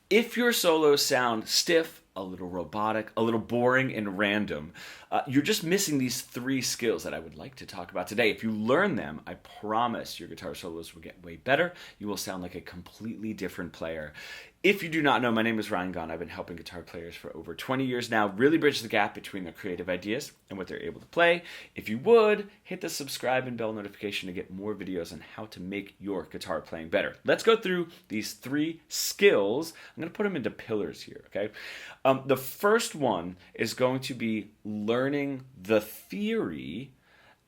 If your solos sound stiff, a little robotic, a little boring and random, you're just missing these 3 skills that I would like to talk about today. If you learn them, I promise your guitar solos will get way better. You will sound like a completely different player. If you do not know, my name is Ryan Gunn. I've been helping guitar players for over 20 years now, really bridge the gap between their creative ideas and what they're able to play. If you would, hit the subscribe and bell notification to get more videos on how to make your guitar playing better. Let's go through these 3 skills. I'm going to put them into pillars here, okay? The first one is going to be learning the theory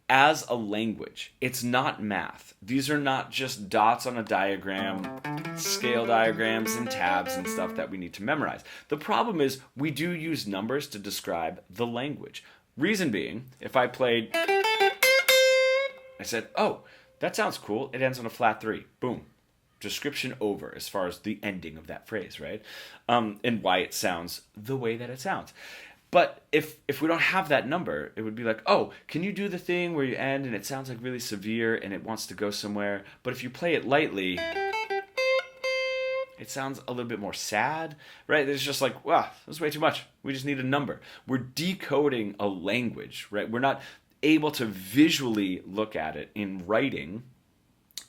as a language. It's not math. These are not just dots on a diagram, scale diagrams and tabs and stuff that we need to memorize. The problem is we do use numbers to describe the language. Reason being, if I played, I said, oh, that sounds cool. It ends on a flat 3. Boom. Description over as far as the ending of that phrase, right? And why it sounds the way that it sounds. But if we don't have that number, it would be like, oh, can you do the thing where you end and it sounds like really severe and it wants to go somewhere, but if you play it lightly, it sounds a little bit more sad, right? It's just like, wow, that's way too much. We just need a number. We're decoding a language, right? We're not able to visually look at it in writing,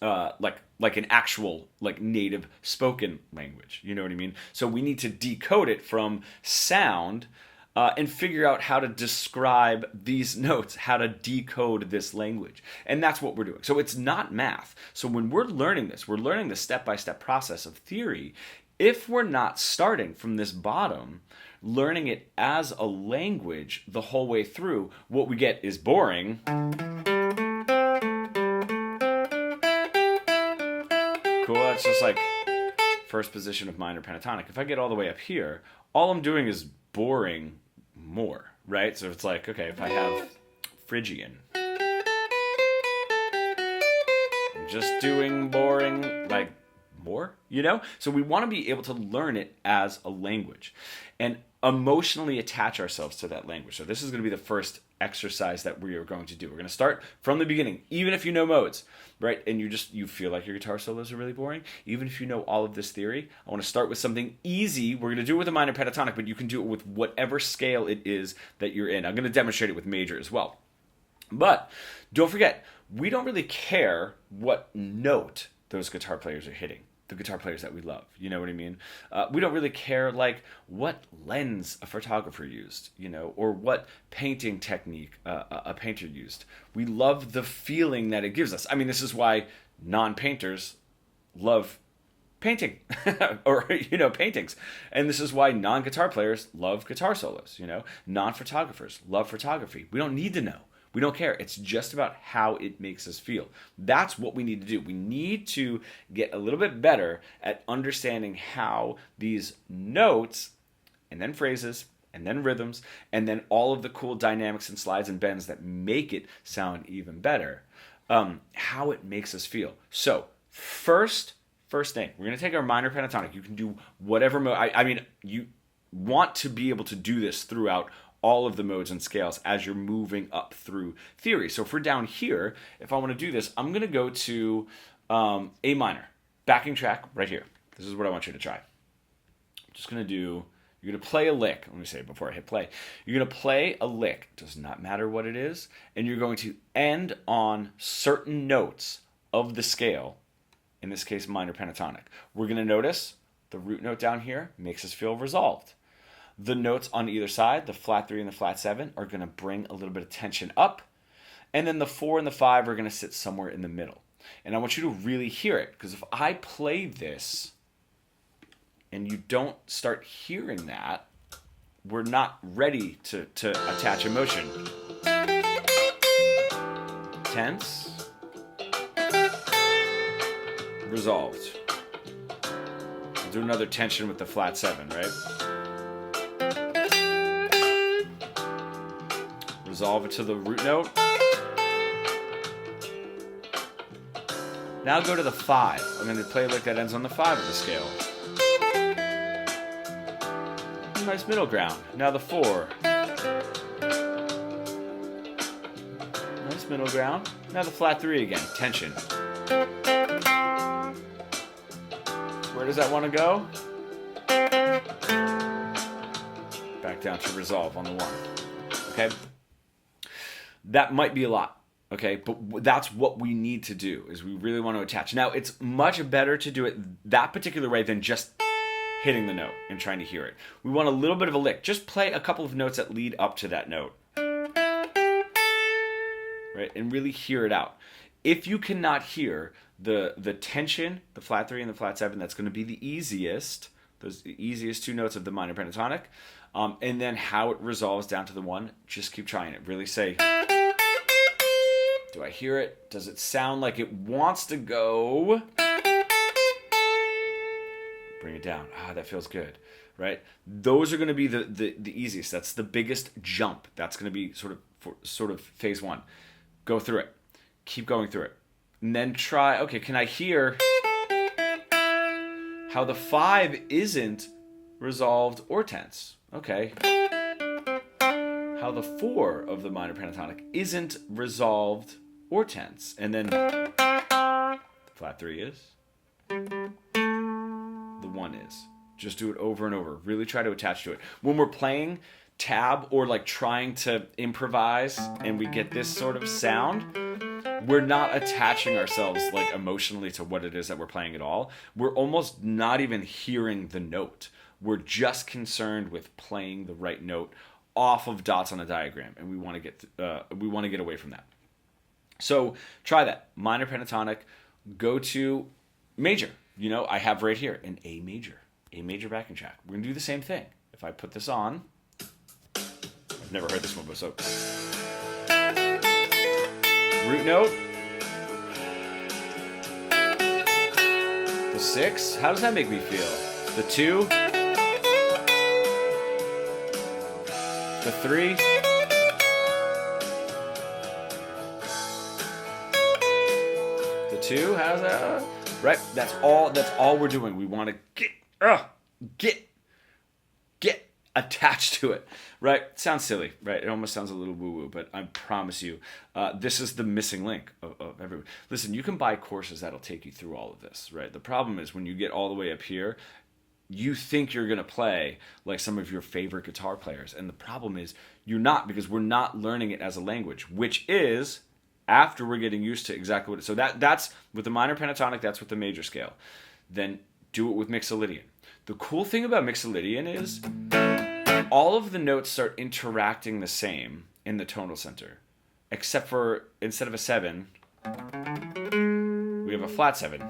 like an actual native spoken language. You know what I mean? So we need to decode it from sound and figure out how to describe these notes, how to decode this language. And that's what we're doing. So it's not math. So when we're learning this, we're learning the step-by-step process of theory. If we're not starting from this bottom, learning it as a language the whole way through, what we get is boring. Cool, that's just like first position of minor pentatonic. If I get all the way up here, all I'm doing is boring more, right? So it's like, okay, if I have Phrygian, I'm just doing boring, like more, you know? So we want to be able to learn it as a language and emotionally attach ourselves to that language. So this is going to be the first exercise that we are going to do. We're going to start from the beginning, even if you know modes, right? And you feel like your guitar solos are really boring, even if you know all of this theory. I want to start with something easy. We're going to do it with a minor pentatonic, but you can do it with whatever scale it is that you're in. I'm going to demonstrate it with major as well. But don't forget, we don't really care what note those guitar players are hitting. The guitar players that we love, you know what I mean? We don't really care like what lens a photographer used, you know, or what painting technique a painter used. We love the feeling that it gives us. I mean, this is why non-painters love painting or, you know, paintings. And this is why non-guitar players love guitar solos, you know. Non-photographers love photography. We don't need to know. We don't care. It's just about how it makes us feel. That's what we need to do. We need to get a little bit better at understanding how these notes and then phrases and then rhythms and then all of the cool dynamics and slides and bends that make it sound even better, how it makes us feel. So first thing, we're going to take our minor pentatonic. You can do whatever mode. I mean, you want to be able to do this throughout all of the modes and scales as you're moving up through theory. So if we're down here, if I want to do this, I'm going to go to A minor, backing track right here. This is what I want you to try. I'm just going to do, you're going to play a lick. Let me say it before I hit play. You're going to play a lick. It does not matter what it is. And you're going to end on certain notes of the scale, in this case, minor pentatonic. We're going to notice the root note down here makes us feel resolved. The notes on either side, the flat 3 and the flat 7, are going to bring a little bit of tension up. And then the 4 and the 5 are going to sit somewhere in the middle. And I want you to really hear it, because if I play this and you don't start hearing that, we're not ready to attach emotion. Tense. Resolved. I'll do another tension with the flat 7, right? Resolve it to the root note. Now go to the 5. I'm going to play a lick that ends on the 5 of the scale. Nice middle ground. Now the 4. Nice middle ground. Now the flat 3 again. Tension. Where does that want to go? down to resolve on the 1. Okay? That might be a lot. Okay, but that's what we need to do, is we really want to attach. Now, it's much better to do it that particular way than just hitting the note and trying to hear it. We want a little bit of a lick. Just play a couple of notes that lead up to that note. Right, and really hear it out. If you cannot hear the tension, the flat 3 and the flat 7, that's going to be the easiest, those easiest 2 notes of the minor pentatonic. And then how it resolves down to the 1, just keep trying it. Really say, do I hear it? Does it sound like it wants to go? Bring it down. That feels good, right? Those are going to be the easiest. That's the biggest jump. That's going to be sort of phase 1. Go through it. Keep going through it. And then try, okay, can I hear how the 5 isn't resolved or tense? Okay. How the 4 of the minor pentatonic isn't resolved or tense. And then the flat 3 is. The 1 is. Just do it over and over. Really try to attach to it. When we're playing tab or like trying to improvise and we get this sort of sound, we're not attaching ourselves like emotionally to what it is that we're playing at all. We're almost not even hearing the note. We're just concerned with playing the right note off of dots on a diagram, and we want to get away from that. So try that. Minor pentatonic, go to major. You know, I have right here an A major backing track. We're going to do the same thing. If I put this on, I've never heard this one before, so root note, the 6, how does that make me feel? The 2, the 3, the 2, how's that? Right, that's all we're doing. We want to get attached to it, right? Sounds silly, right? It almost sounds a little woo-woo, but I promise you, this is the missing link of everyone. Listen, you can buy courses that'll take you through all of this, right? The problem is when you get all the way up here, you think you're going to play like some of your favorite guitar players, and the problem is you're not, because we're not learning it as a language, which is after we're getting used to exactly what it is. So that's with the minor pentatonic, that's with the major scale. Then do it with Mixolydian. The cool thing about Mixolydian is all of the notes start interacting the same in the tonal center, except for instead of a 7, we have a flat 7.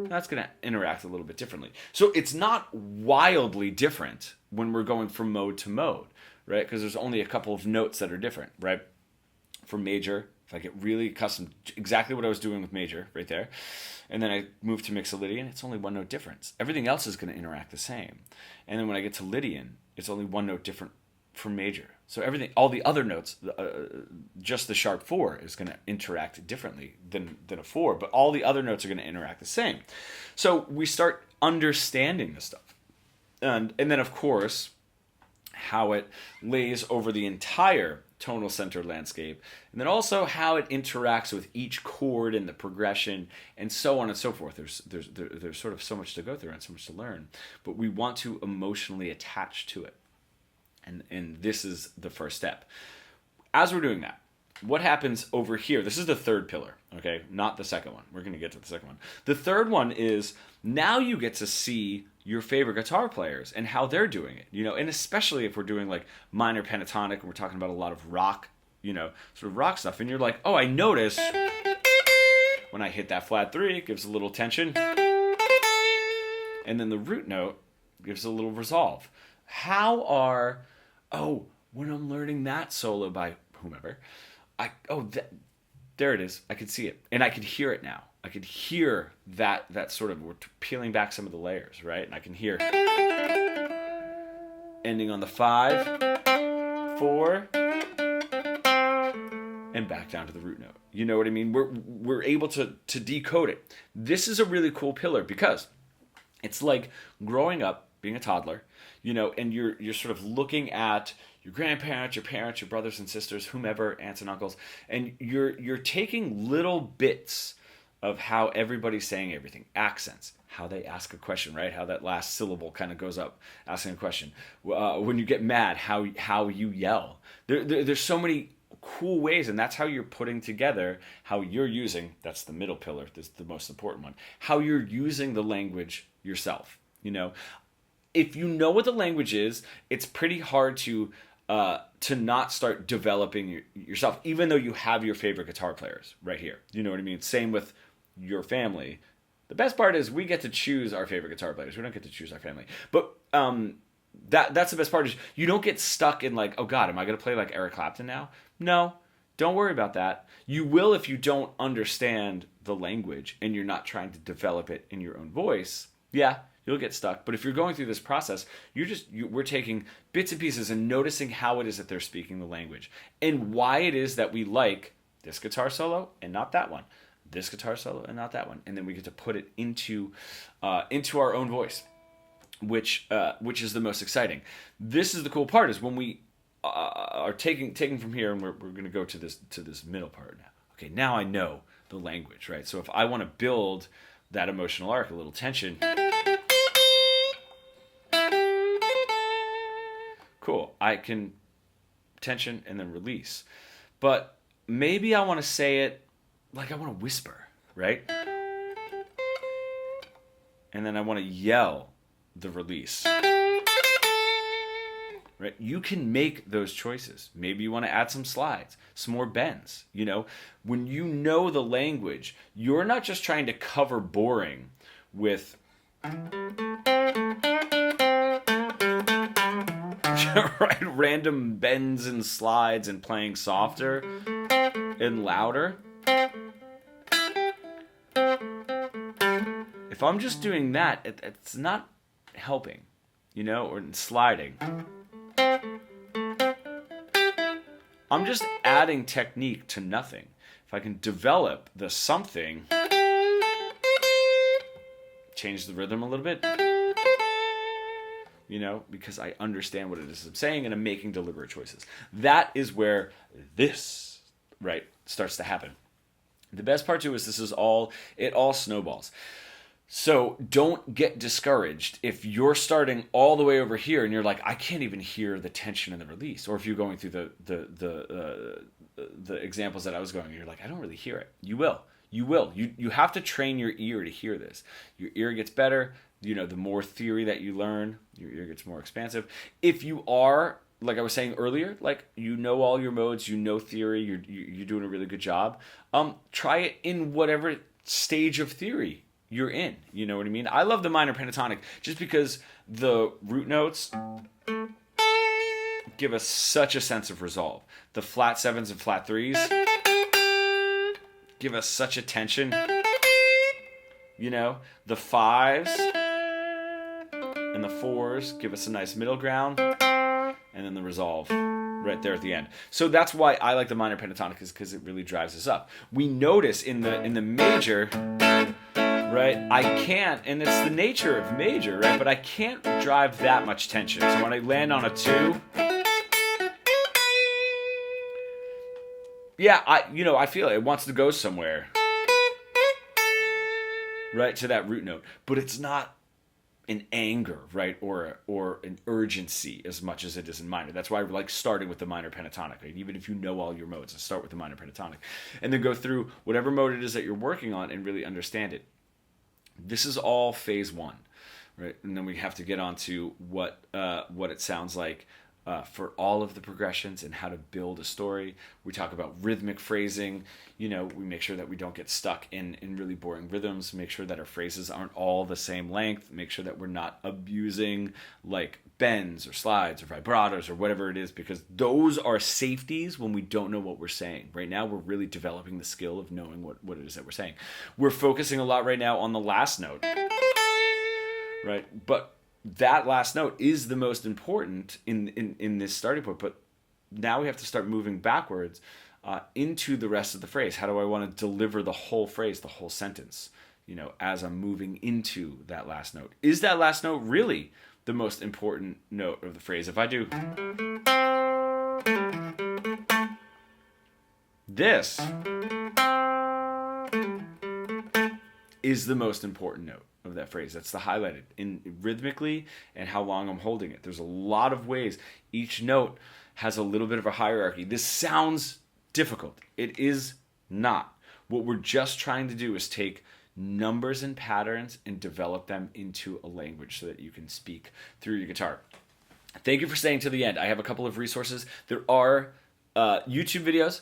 That's going to interact a little bit differently. So it's not wildly different when we're going from mode to mode, right? Because there's only a couple of notes that are different, right? For major, if I get really accustomed, exactly what I was doing with major right there, and then I move to Mixolydian, it's only 1 note difference. Everything else is going to interact the same. And then when I get to Lydian, it's only 1 note different from major. So everything, all the other notes, just the sharp 4 is going to interact differently than a 4, but all the other notes are going to interact the same. So we start understanding this stuff. And then, of course, how it lays over the entire tonal center landscape, and then also how it interacts with each chord and the progression, and so on and so forth. There's sort of so much to go through and so much to learn, but we want to emotionally attach to it, and this is the first step. As we're doing that, what happens over here? This is the third pillar, okay? Not the second one. We're going to get to the second one. The third one is now you get to see your favorite guitar players and how they're doing it, you know, and especially if we're doing like minor pentatonic and we're talking about a lot of rock, you know, sort of rock stuff, and you're like, oh, I notice when I hit that flat 3, it gives a little tension, and then the root note gives a little resolve. When I'm learning that solo by whomever, there it is. I can see it, and I can hear it now. I could hear that sort of, we're peeling back some of the layers, right? And I can hear ending on the 5, 4, and back down to the root note. You know what I mean? We're able to decode it. This is a really cool pillar because it's like growing up, being a toddler, you know, and you're sort of looking at your grandparents, your parents, your brothers and sisters, whomever, aunts and uncles, and you're taking little bits of how everybody's saying everything. Accents, how they ask a question, right? How that last syllable kind of goes up, asking a question. When you get mad, how you yell. There's so many cool ways, and that's how you're putting together how you're using, that's the middle pillar, that's the most important one, how you're using the language yourself. If you know what the language is, it's pretty hard to not start developing yourself, even though you have your favorite guitar players right here. You know what I mean? Same with your family. The best part is we get to choose our favorite guitar players. We don't get to choose our family. But that's the best part, is you don't get stuck in like, oh God, am I going to play like Eric Clapton now? No, don't worry about that. You will if you don't understand the language and you're not trying to develop it in your own voice. Yeah, you'll get stuck. But if you're going through this process, we're taking bits and pieces and noticing how it is that they're speaking the language and why it is that we like this guitar solo and not that one, this guitar solo and not that one. And then we get to put it into our own voice, which is the most exciting. This is the cool part, is when we are taking from here, and we're going to go to this middle part now. Okay, now I know the language, right? So if I want to build that emotional arc, a little tension, cool. I can tension and then release. But maybe I want to say it like I want to whisper, right? And then I want to yell the release. Right? You can make those choices. Maybe you want to add some slides, some more bends. When you know the language, you're not just trying to cover boring with right, random bends and slides and playing softer and louder. If I'm just doing that, it's not helping, or sliding. I'm just adding technique to nothing. If I can develop the something, change the rhythm a little bit, because I understand what it is I'm saying and I'm making deliberate choices. That is where this, right, starts to happen. The best part too is it all snowballs. So don't get discouraged if you're starting all the way over here and you're like, I can't even hear the tension and the release. Or if you're going through the examples that I was going, and you're like, I don't really hear it. You will. You have to train your ear to hear this. Your ear gets better. The more theory that you learn, your ear gets more expansive. If you are, like I was saying earlier, like all your modes, theory, you're doing a really good job. Try it in whatever stage of theory you're in. You know what I mean? I love the minor pentatonic just because the root notes give us such a sense of resolve. The flat sevens and flat threes give us such a tension. The fives and the fours give us a nice middle ground, and then the resolve right there at the end. So that's why I like the minor pentatonic, is because it really drives us up. We notice in the major, right, I can't, and it's the nature of major, right, but I can't drive that much tension. So when I land on a 2, yeah, I feel it wants to go somewhere, right, to that root note, but it's not an anger, right, or an urgency as much as it is in minor. That's why I like starting with the minor pentatonic, right? Even if you know all your modes, start with the minor pentatonic, and then go through whatever mode it is that you're working on and really understand it. This is all phase 1, right? And then we have to get on to what it sounds like for all of the progressions and how to build a story. We talk about rhythmic phrasing. We make sure that we don't get stuck in really boring rhythms. Make sure that our phrases aren't all the same length. Make sure that we're not abusing like bends or slides or vibratos or whatever it is, because those are safeties when we don't know what we're saying. Right now, we're really developing the skill of knowing what it is that we're saying. We're focusing a lot right now on the last note, right? But that last note is the most important in this starting point. But now we have to start moving backwards into the rest of the phrase. How do I want to deliver the whole phrase, the whole sentence, as I'm moving into that last note? Is that last note really the most important note of the phrase? If I do this, is the most important note. of that phrase. That's the highlighted in rhythmically and how long I'm holding it. There's a lot of ways. Each note has a little bit of a hierarchy. This sounds difficult. It is not. What we're just trying to do is take numbers and patterns and develop them into a language so that you can speak through your guitar. Thank you for staying to the end. I have a couple of resources. There are YouTube videos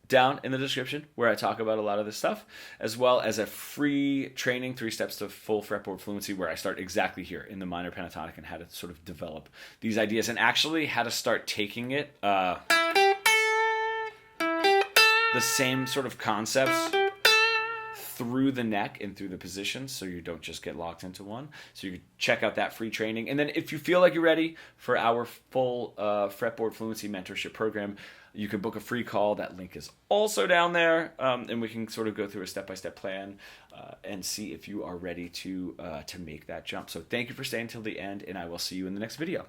down in the description where I talk about a lot of this stuff, as well as a free training, 3 steps to full fretboard fluency, where I start exactly here in the minor pentatonic and how to sort of develop these ideas and actually how to start taking it, the same sort of concepts through the neck and through the positions, so you don't just get locked into one. So you can check out that free training. And then if you feel like you're ready for our full Fretboard Fluency mentorship program, you can book a free call. That link is also down there, and we can sort of go through a step-by-step plan and see if you are ready to make that jump. So thank you for staying till the end, and I will see you in the next video.